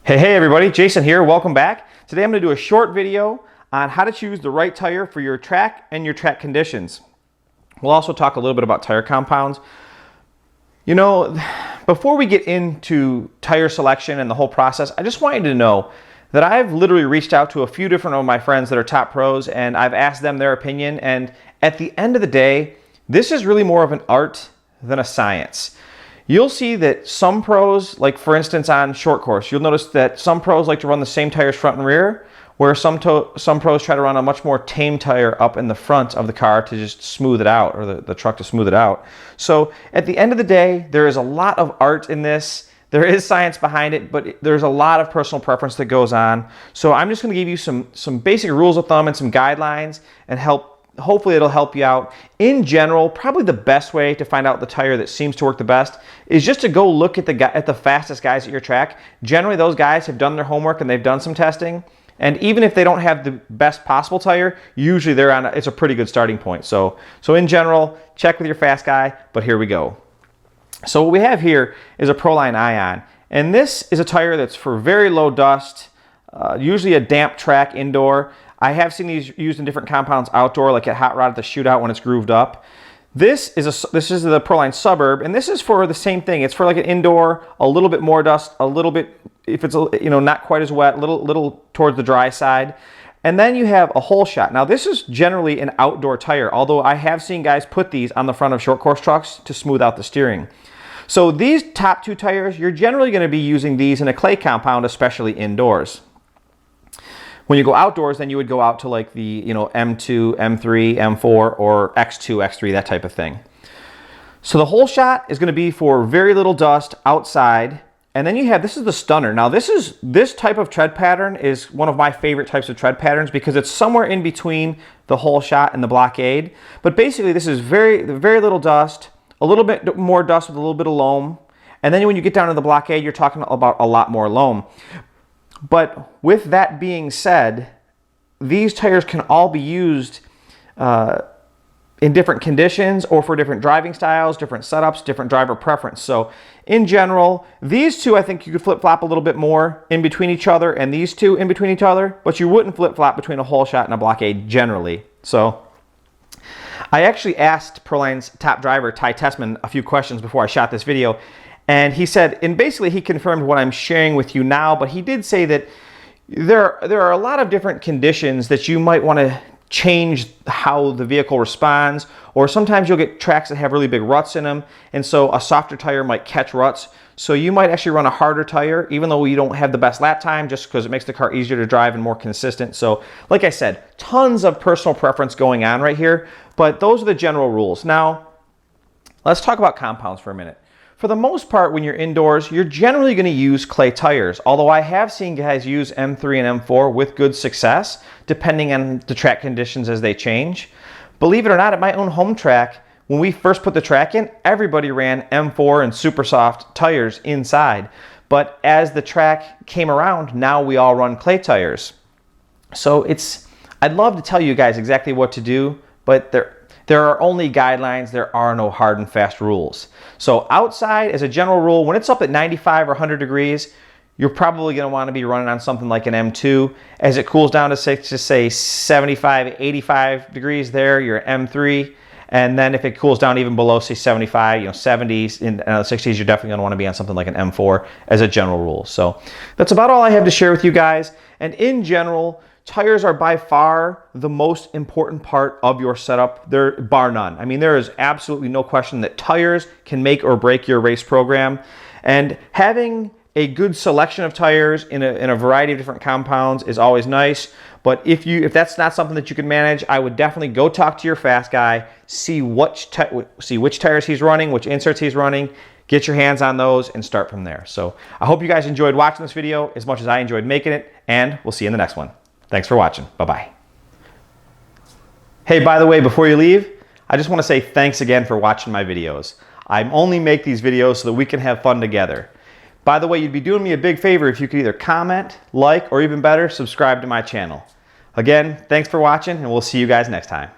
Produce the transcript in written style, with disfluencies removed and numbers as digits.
Hey everybody, Jason here, welcome back. Today I'm going to do a short video on how to choose the right tire for your track and your track conditions. We'll also talk a little bit about tire compounds. You know, before we get into tire selection and the whole process, I just want you to know that I've literally reached out to a few different of my friends that are top pros and I've asked them their opinion, and at the end of the day, this is really more of an art than a science. You'll see that some pros, like for instance on short course, you'll notice that some pros like to run the same tires front and rear, where some pros try to run a much more tame tire up in the front of the car to just smooth it out, or the truck to smooth it out. So at the end of the day, there is a lot of art in this. There is science behind it, but there's a lot of personal preference that goes on. So I'm just going to give you some basic rules of thumb and some guidelines and hopefully it'll help you out. In general, probably the best way to find out the tire that seems to work the best is just to go look at the fastest guys at your track. Generally, those guys have done their homework and they've done some testing. And even if they don't have the best possible tire, usually it's a pretty good starting point. So in general, check with your fast guy, but here we go. So what we have here is a Proline Ion. And this is a tire that's for very low dust, usually a damp track indoor. I have seen these used in different compounds outdoor, like at Hot Rod at the shootout when it's grooved up. This is the Proline Suburb, and this is for the same thing. It's for like an indoor, a little bit more dust, a little bit, if it's not quite as wet, little towards the dry side. And then you have a Hole Shot. Now this is generally an outdoor tire, although I have seen guys put these on the front of short course trucks to smooth out the steering. So these top two tires, you're generally going to be using these in a clay compound, especially indoors. When you go outdoors, then you would go out to like the M2, M3, M4, or X2, X3, that type of thing. So the Hole Shot is going to be for very little dust outside. And then you have, this is the Stunner. Now this type of tread pattern is one of my favorite types of tread patterns because it's somewhere in between the Hole Shot and the Blockade. But basically this is very little dust, a little bit more dust with a little bit of loam. And then when you get down to the Blockade, you're talking about a lot more loam. But with that being said, these tires can all be used in different conditions or for different driving styles, different setups, different driver preference. So in general, these two I think you could flip-flop a little bit more in between each other, and these two in between each other, but you wouldn't flip-flop between a Hole Shot and a Blockade generally. So I actually asked Proline's top driver, Ty Tessman, a few questions before I shot this video. And he said, and basically he confirmed what I'm sharing with you now, but he did say that there are a lot of different conditions that you might want to change how the vehicle responds, or sometimes you'll get tracks that have really big ruts in them, and so a softer tire might catch ruts. So you might actually run a harder tire, even though you don't have the best lap time, just because it makes the car easier to drive and more consistent. So like I said, tons of personal preference going on right here, but those are the general rules. Now, let's talk about compounds for a minute. For the most part, when you're indoors, you're generally going to use clay tires, although I have seen guys use M3 and M4 with good success, depending on the track conditions as they change. Believe it or not, at my own home track, when we first put the track in, everybody ran M4 and super soft tires inside. But as the track came around, now we all run clay tires. So I'd love to tell you guys exactly what to do, but there are only guidelines. There are no hard and fast rules. So outside, as a general rule, when it's up at 95 or 100 degrees, you're probably going to want to be running on something like an M2. As it cools down to say 75, 85 degrees there, you're M3. And then if it cools down even below, say 75, 70s, in the 60s, you're definitely going to want to be on something like an M4 as a general rule. So that's about all I have to share with you guys. And in general, tires are by far the most important part of your setup, bar none. I mean, there is absolutely no question that tires can make or break your race program. And having a good selection of tires in a variety of different compounds is always nice. But if that's not something that you can manage, I would definitely go talk to your fast guy, see which tires he's running, which inserts he's running, get your hands on those, and start from there. So I hope you guys enjoyed watching this video as much as I enjoyed making it, and we'll see you in the next one. Thanks for watching. Bye-bye. Hey, by the way, before you leave, I just want to say thanks again for watching my videos. I only make these videos so that we can have fun together. By the way, you'd be doing me a big favor if you could either comment, like, or even better, subscribe to my channel. Again, thanks for watching, and we'll see you guys next time.